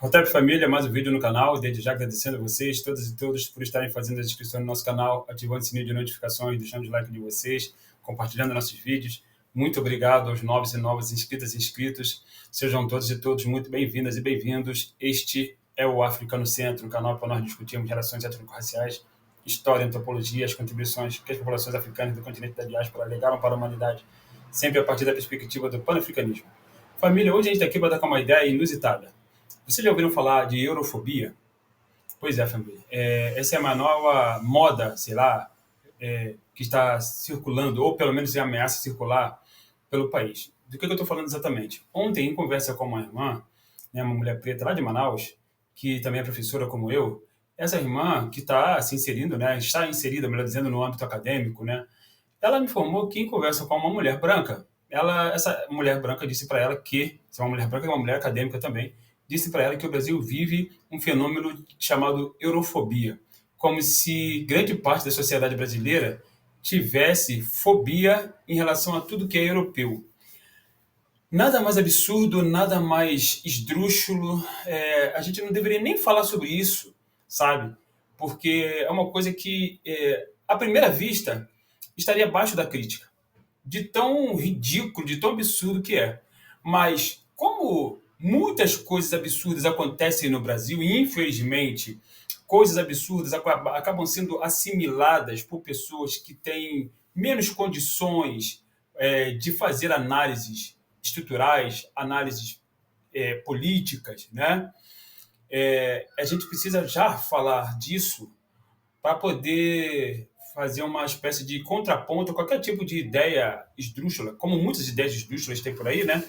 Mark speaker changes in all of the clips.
Speaker 1: Otep Família, mais um vídeo no canal. Desde já agradecendo a vocês, todas e todos, por estarem fazendo as inscrições no nosso canal, ativando o sininho de notificações, deixando o like de vocês, compartilhando nossos vídeos. Muito obrigado aos novos e novas inscritas e inscritos. Sejam todos e todos muito bem-vindas e bem-vindos. Este é o África no Centro, um canal para nós discutirmos relações étnico-raciais, história, antropologia, as contribuições que as populações africanas do continente da diáspora legaram para a humanidade, sempre a partir da perspectiva do pan-africanismo. Família, hoje a gente está aqui para dar uma ideia inusitada. Vocês já ouviram falar de eurofobia? Pois é, família. Essa é uma nova moda, sei lá, que está circulando, ou pelo menos é ameaça circular pelo país. Do que eu estou falando exatamente? Ontem, em conversa com uma irmã, né, uma mulher preta lá de Manaus, que também é professora como eu, essa irmã que está se inserindo, né, está inserida, melhor dizendo, no âmbito acadêmico, né, ela me informou que em conversa com uma mulher branca, essa mulher branca disse para ela que, se é uma mulher branca, é uma mulher acadêmica também, disse para ela que o Brasil vive um fenômeno chamado eurofobia, como se grande parte da sociedade brasileira tivesse fobia em relação a tudo que é europeu. Nada mais absurdo, nada mais esdrúxulo. A gente não deveria nem falar sobre isso, sabe? Porque é uma coisa que, à primeira vista, estaria abaixo da crítica, de tão ridículo, de tão absurdo que é. Mas, como muitas coisas absurdas acontecem no Brasil, e infelizmente, coisas absurdas acabam sendo assimiladas por pessoas que têm menos condições de fazer análises estruturais, análises políticas, né? A gente precisa já falar disso para poder fazer uma espécie de contraponto a qualquer tipo de ideia esdrúxula, como muitas ideias esdrúxulas tem por aí, né?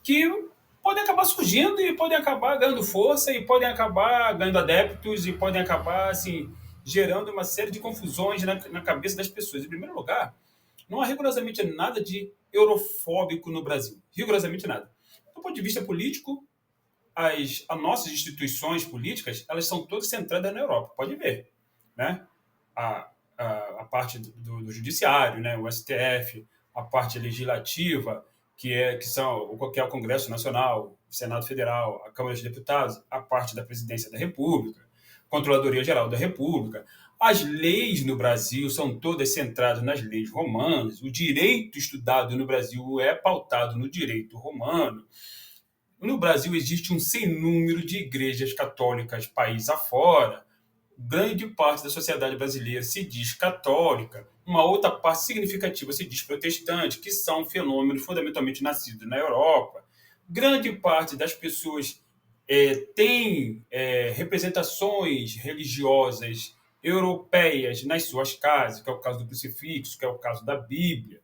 Speaker 1: Que podem acabar surgindo e podem acabar ganhando força e podem acabar ganhando adeptos e podem acabar, assim, gerando uma série de confusões na cabeça das pessoas. Em primeiro lugar, não há rigorosamente nada de eurofóbico no Brasil. Rigorosamente nada. Do ponto de vista político, as nossas instituições políticas, elas são todas centradas na Europa. Pode ver, né? A parte do judiciário, né? O STF, a parte legislativa, que é o Congresso Nacional, o Senado Federal, a Câmara dos Deputados, a parte da Presidência da República, Controladoria Geral da República. As leis no Brasil são todas centradas nas leis romanas. O direito estudado no Brasil é pautado no direito romano. No Brasil existe um sem número de igrejas católicas país afora. Grande parte da sociedade brasileira se diz católica, uma outra parte significativa se diz protestante, que são fenômenos fundamentalmente nascidos na Europa. Grande parte das pessoas tem representações religiosas europeias nas suas casas, que é o caso do crucifixo, que é o caso da Bíblia,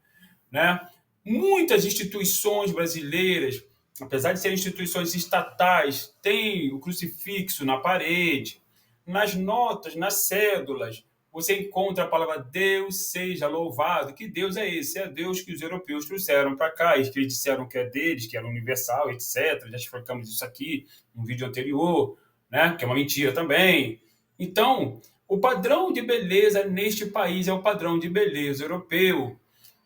Speaker 1: né? Muitas instituições brasileiras, apesar de serem instituições estatais, têm o crucifixo na parede. Nas notas, nas cédulas, você encontra a palavra Deus seja louvado. Que Deus é esse? É Deus que os europeus trouxeram para cá, e que eles disseram que é deles, que era universal, etc. Já explicamos isso aqui no vídeo anterior, né? Que é uma mentira também. Então, o padrão de beleza neste país é o padrão de beleza europeu.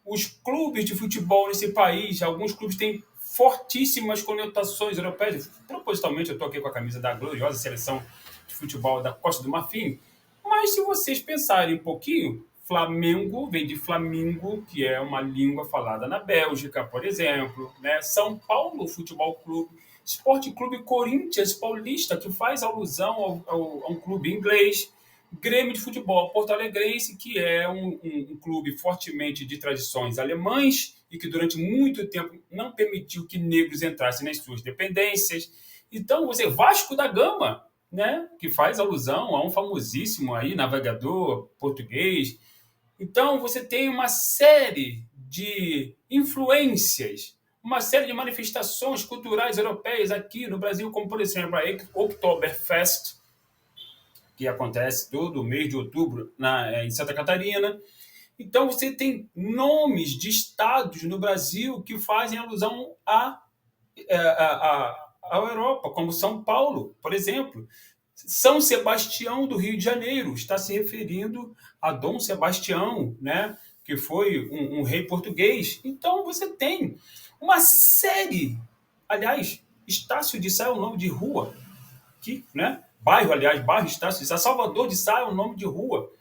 Speaker 1: Os clubes de futebol nesse país, alguns clubes têm fortíssimas conotações europeias. Propositalmente, eu estou aqui com a camisa da gloriosa seleção de futebol da Costa do Marfim. Mas se vocês pensarem um pouquinho, Flamengo vem de Flamingo, que é uma língua falada na Bélgica, por exemplo, né? São Paulo Futebol Clube, Esporte Clube Corinthians Paulista, que faz alusão a um clube inglês. Grêmio de Futebol Porto Alegrense, que é um clube fortemente de tradições alemães e que durante muito tempo não permitiu que negros entrassem nas suas dependências. Então, você Vasco da Gama, né, que faz alusão a um famosíssimo aí navegador português. Então, você tem uma série de influências, uma série de manifestações culturais europeias aqui no Brasil, como, por exemplo, a Oktoberfest, que acontece todo mês de outubro em Santa Catarina. Então, você tem nomes de estados no Brasil que fazem alusão à Europa, como São Paulo, por exemplo. São Sebastião do Rio de Janeiro está se referindo a Dom Sebastião, né, que foi um rei português. Então, você tem uma série. Aliás, Estácio de Sá é o nome de rua né? Bairro, aliás, bairro está suíça. Salvador de Sá é um nome de rua,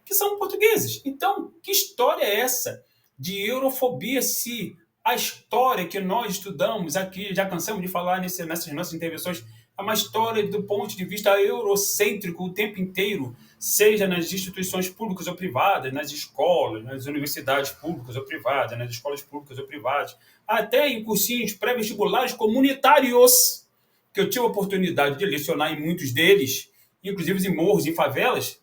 Speaker 1: que são portugueses. Então, que história é essa de eurofobia se a história que nós estudamos aqui, já cansamos de falar nessas nossas intervenções, é uma história do ponto de vista eurocêntrico o tempo inteiro, seja nas instituições públicas ou privadas, nas escolas, nas universidades públicas ou privadas, nas escolas públicas ou privadas, até em cursinhos pré-vestibulares comunitários, que eu tive a oportunidade de lecionar em muitos deles, inclusive em morros, em favelas.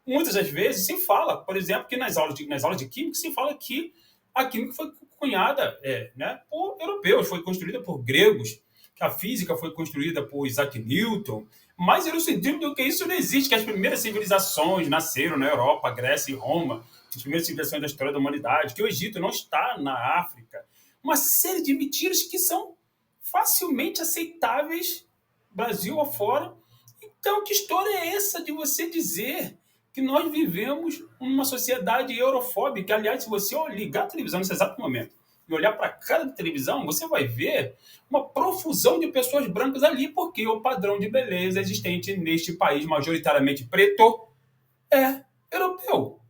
Speaker 1: Muitas das vezes se fala, por exemplo, que nas aulas de química se fala que a química foi cunhada né, por europeus, foi construída por gregos, que a física foi construída por Isaac Newton. Mais eurocentrismo do que isso não existe, que as primeiras civilizações nasceram na Europa, Grécia e Roma, as primeiras civilizações da história da humanidade, que o Egito não está na África. Uma série de mentiras que são facilmente aceitáveis, Brasil afora. Então, que história é essa de você dizer que nós vivemos uma sociedade eurofóbica? Aliás, se você ligar a televisão nesse exato momento e olhar para a cara da televisão, você vai ver uma profusão de pessoas brancas ali, porque o padrão de beleza existente neste país majoritariamente preto é europeu.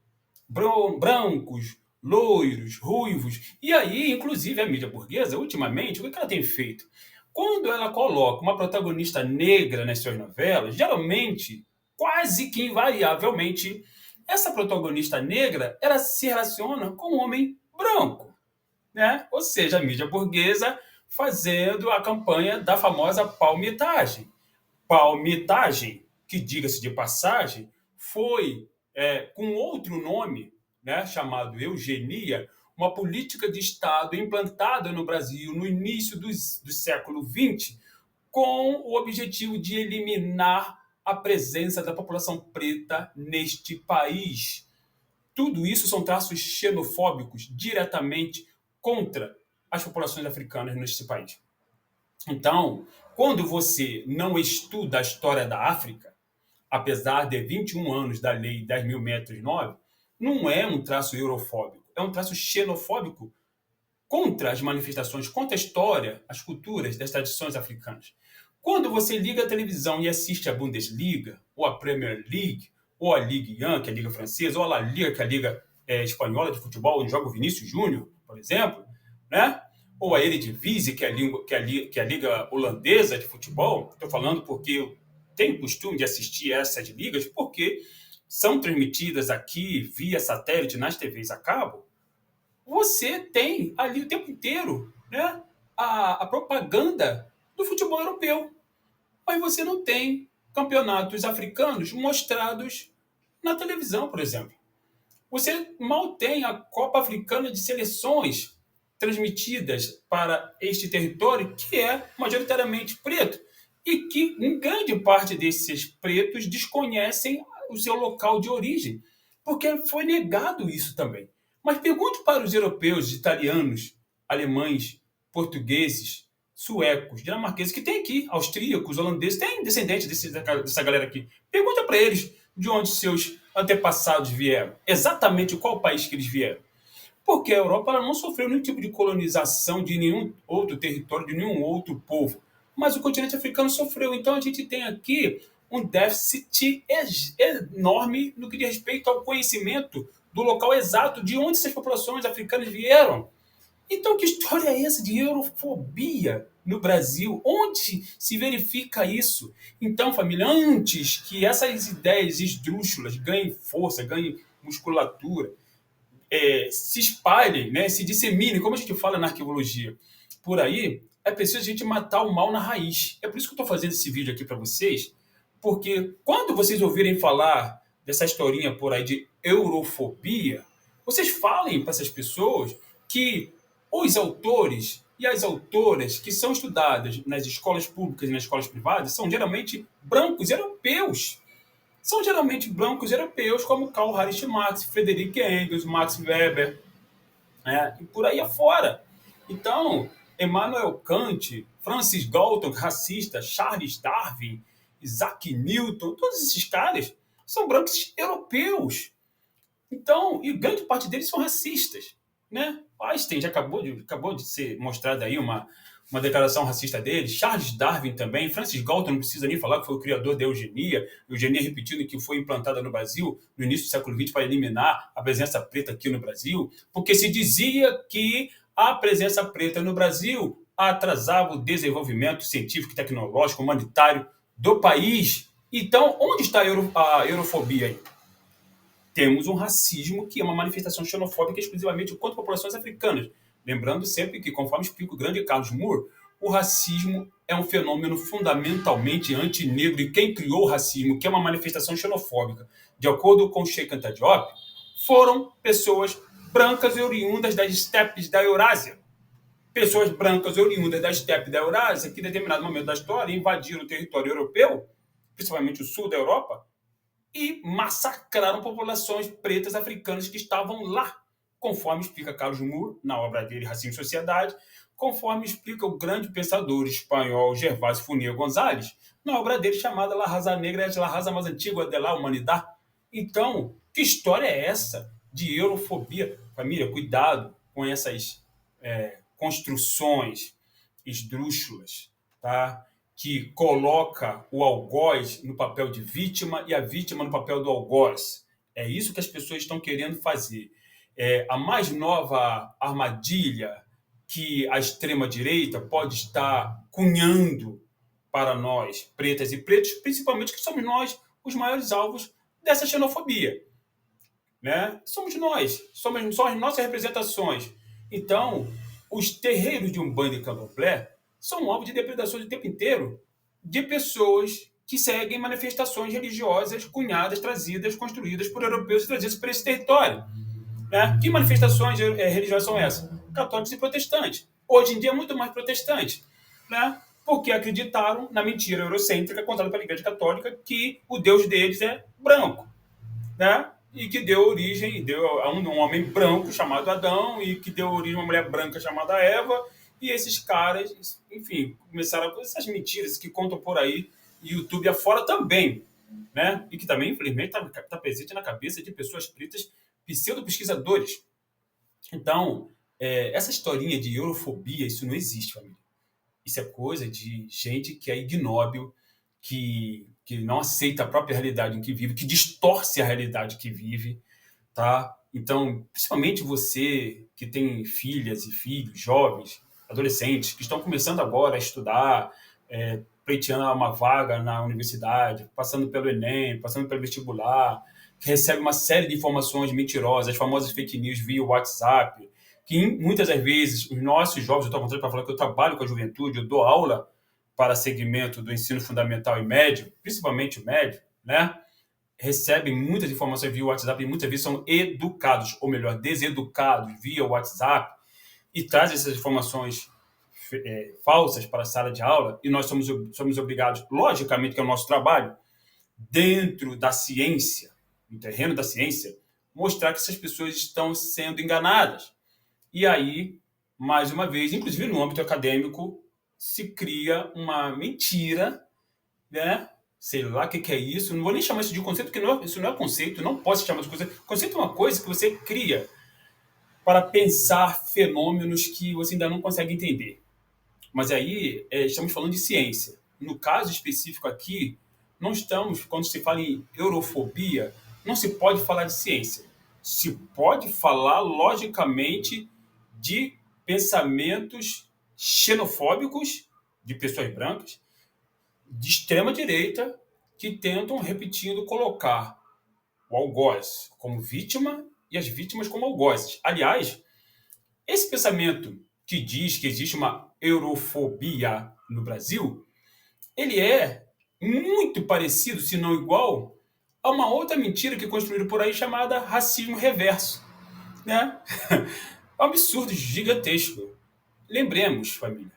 Speaker 1: Brancos, loiros, ruivos. E aí, inclusive, a mídia burguesa, ultimamente, o que ela tem feito? Quando ela coloca uma protagonista negra nas suas novelas, geralmente, quase que invariavelmente, essa protagonista negra, ela se relaciona com um homem branco, né? Ou seja, a mídia burguesa fazendo a campanha da famosa palmitagem. Palmitagem, que, diga-se de passagem, foi, com outro nome, né, chamado eugenia, uma política de Estado implantada no Brasil no início do século XX, com o objetivo de eliminar a presença da população preta neste país. Tudo isso são traços xenofóbicos diretamente contra as populações africanas neste país. Então, quando você não estuda a história da África, apesar de 21 anos da Lei 10.609, não é um traço eurofóbico, é um traço xenofóbico contra as manifestações, contra a história, as culturas das tradições africanas. Quando você liga a televisão e assiste a Bundesliga, ou a Premier League, ou a Ligue 1, que é a Liga Francesa, ou a La Liga, que é a Liga espanhola de futebol, onde joga o Vinícius Júnior, por exemplo, né? Ou a Eredivisie, que é a Liga Holandesa de futebol. Estou falando porque eu tenho costume de assistir essas ligas, porque são transmitidas aqui via satélite nas TVs a cabo. Você tem ali o tempo inteiro, né, a propaganda do futebol europeu. Mas você não tem campeonatos africanos mostrados na televisão, por exemplo. Você mal tem a Copa Africana de Seleções transmitidas para este território, que é majoritariamente preto, e que em grande parte desses pretos desconhecem o seu local de origem, porque foi negado isso também. Mas pergunte para os europeus, italianos, alemães, portugueses, suecos, dinamarqueses, que tem aqui, austríacos, holandeses, tem descendentes dessa galera aqui. Pergunta para eles de onde seus antepassados vieram, exatamente qual país que eles vieram. Porque a Europa ela não sofreu nenhum tipo de colonização de nenhum outro território, de nenhum outro povo. Mas o continente africano sofreu. Então a gente tem aqui um déficit enorme no que diz respeito ao conhecimento do local exato de onde essas populações africanas vieram. Então, que história é essa de eurofobia no Brasil? Onde se verifica isso? Então, família, antes que essas ideias esdrúxulas ganhem força, ganhem musculatura, se espalhem, né, se disseminem, como a gente fala na arqueologia, por aí, é preciso a gente matar o mal na raiz. É por isso que eu estou fazendo esse vídeo aqui para vocês, porque quando vocês ouvirem falar dessa historinha por aí de eurofobia, vocês falem para essas pessoas que os autores e as autoras que são estudadas nas escolas públicas e nas escolas privadas são geralmente brancos europeus. São geralmente brancos europeus, como Karl Heinrich Marx, Friedrich Engels, Max Weber, né? E por aí afora. Então, Immanuel Kant, Francis Galton, racista, Charles Darwin, Isaac Newton, todos esses caras são brancos europeus. Então, e grande parte deles são racistas, né? Einstein já acabou de ser mostrado aí uma declaração racista dele, Charles Darwin também, Francis Galton, não precisa nem falar, que foi o criador da eugenia repetindo que foi implantada no Brasil no início do século XX para eliminar a presença preta aqui no Brasil, porque se dizia que a presença preta no Brasil atrasava o desenvolvimento científico, tecnológico, humanitário do país. Então, onde está a eurofobia aí? Temos um racismo que é uma manifestação xenofóbica exclusivamente contra populações africanas. Lembrando sempre que, conforme explica o grande Carlos Moore, o racismo é um fenômeno fundamentalmente antinegro e quem criou o racismo, que é uma manifestação xenofóbica, de acordo com Sheikh Anta Diop, foram pessoas brancas e oriundas das estepes da Eurásia. Pessoas brancas e oriundas da estepe da Eurásia que, em determinado momento da história, invadiram o território europeu, principalmente o sul da Europa, e massacraram populações pretas africanas que estavam lá, conforme explica Carlos Moore na obra dele Racismo e Sociedade, conforme explica o grande pensador espanhol Gervásio Fournier González na obra dele chamada La Raza Negra é a raça mais antiga de la humanidade. Então, que história é essa de eurofobia? Família, cuidado com essas construções esdrúxulas, tá? Que coloca o algoz no papel de vítima e a vítima no papel do algoz. É isso que as pessoas estão querendo fazer. A mais nova armadilha que a extrema-direita pode estar cunhando para nós, pretas e pretos, principalmente que somos nós os maiores alvos dessa xenofobia. Né? Somos nós, são as nossas representações. Então, os terreiros de Umbanda e Candomblé são alvo de depredações o tempo inteiro de pessoas que seguem manifestações religiosas cunhadas, trazidas, construídas por europeus e trazidas para esse território. Né? Que manifestações religiosas são essas? Católicos e protestantes. Hoje em dia, muito mais protestantes. Né? Porque acreditaram na mentira eurocêntrica contada pela Igreja Católica que o Deus deles é branco. Né? E que deu origem a um homem branco chamado Adão, e que deu origem a uma mulher branca chamada Eva, e esses caras, enfim, começaram com essas mentiras que contam por aí, e YouTube afora também, né? E que também, infelizmente, está presente na cabeça de pessoas pretas, pseudo-pesquisadores. Então, essa historinha de eurofobia, isso não existe, família. Isso é coisa de gente que é ignóbil, que não aceita a própria realidade em que vive, que distorce a realidade que vive, tá? Então, principalmente você que tem filhas e filhos, jovens, adolescentes, que estão começando agora a estudar, pleiteando uma vaga na universidade, passando pelo Enem, passando pelo vestibular, que recebe uma série de informações mentirosas, as famosas fake news via WhatsApp, que muitas das vezes os nossos jovens, eu estou contando para falar que eu trabalho com a juventude, eu dou aula para segmento do ensino fundamental e médio, principalmente o médio, né? Recebem muitas informações via WhatsApp e muitas vezes são educados, ou melhor, deseducados via WhatsApp e trazem essas informações falsas para a sala de aula e nós somos obrigados, logicamente que é o nosso trabalho, dentro da ciência, no terreno da ciência, mostrar que essas pessoas estão sendo enganadas. E aí, mais uma vez, inclusive no âmbito acadêmico, se cria uma mentira, né? Sei lá o que é isso, não vou nem chamar isso de conceito, porque isso não é conceito, não posso chamar de conceito. Conceito é uma coisa que você cria para pensar fenômenos que você ainda não consegue entender. Mas aí estamos falando de ciência. No caso específico aqui, não estamos, quando se fala em eurofobia, não se pode falar de ciência. Se pode falar, logicamente, de pensamentos xenofóbicos de pessoas brancas, de extrema-direita, que tentam, repetindo, colocar o algoz como vítima e as vítimas como algozes. Aliás, esse pensamento que diz que existe uma eurofobia no Brasil, ele é muito parecido, se não igual, a uma outra mentira que construíram por aí chamada racismo reverso. Né? É um absurdo gigantesco. Lembremos, família,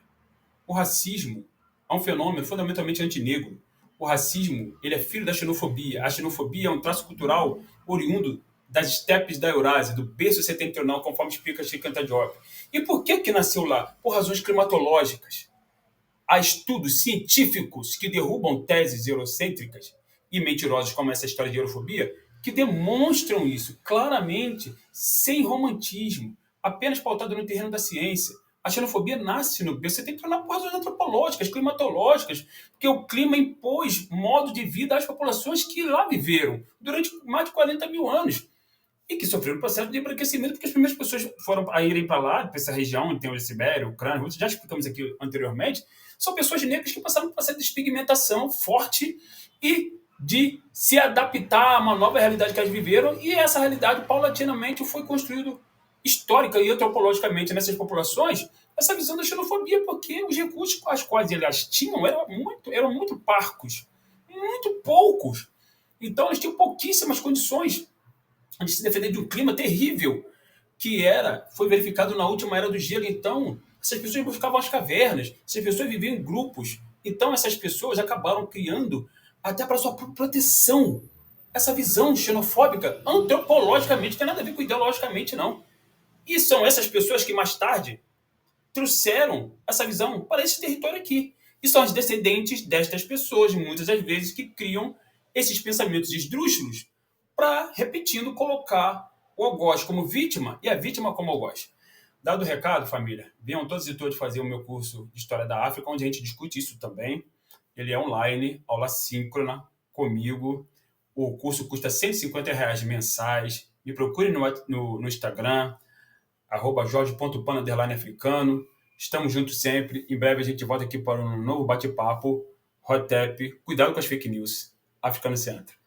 Speaker 1: o racismo é um fenômeno fundamentalmente antinegro. O racismo ele é filho da xenofobia. A xenofobia é um traço cultural oriundo das estepes da Eurásia, do berço setentrional, conforme explica Sheikh Anta Diop. E por que nasceu lá? Por razões climatológicas. Há estudos científicos que derrubam teses eurocêntricas e mentirosas como essa história de eurofobia, que demonstram isso claramente, sem romantismo, apenas pautado no terreno da ciência. A xenofobia nasce no berço. Você tem que olhar por razões antropológicas, climatológicas, porque o clima impôs modo de vida às populações que lá viveram durante mais de 40 mil anos e que sofreram um processo de embranquecimento, porque as primeiras pessoas foram a irem para lá, para essa região, onde tem o Sibéria, Ucrânia, Rússia, já explicamos aqui anteriormente, são pessoas negras que passaram por um processo de despigmentação forte e de se adaptar a uma nova realidade que elas viveram, e essa realidade, paulatinamente, foi construída histórica e antropologicamente nessas populações, essa visão da xenofobia, porque os recursos com os quais elas tinham eram muito parcos, muito poucos. Então, eles tinham pouquíssimas condições de se defender de um clima terrível foi verificado na última era do gelo. Então, essas pessoas buscavam as cavernas, essas pessoas viviam em grupos. Então, essas pessoas acabaram criando, até para sua proteção, essa visão xenofóbica, antropologicamente, não tem nada a ver com ideologicamente, não. E são essas pessoas que mais tarde trouxeram essa visão para esse território aqui. E são as descendentes destas pessoas, muitas das vezes, que criam esses pensamentos esdrúxulos para, repetindo, colocar o algoz como vítima e a vítima como algoz. Dado o recado, família, venham todos e todas fazer o meu curso de História da África, onde a gente discute isso também. Ele é online, aula síncrona, comigo. O curso custa R$ 150 mensais. Me procure no Instagram, @jorge.pan_africano. Estamos juntos sempre. Em breve a gente volta aqui para um novo bate-papo. Hotep. Cuidado com as fake news. Africano Centro.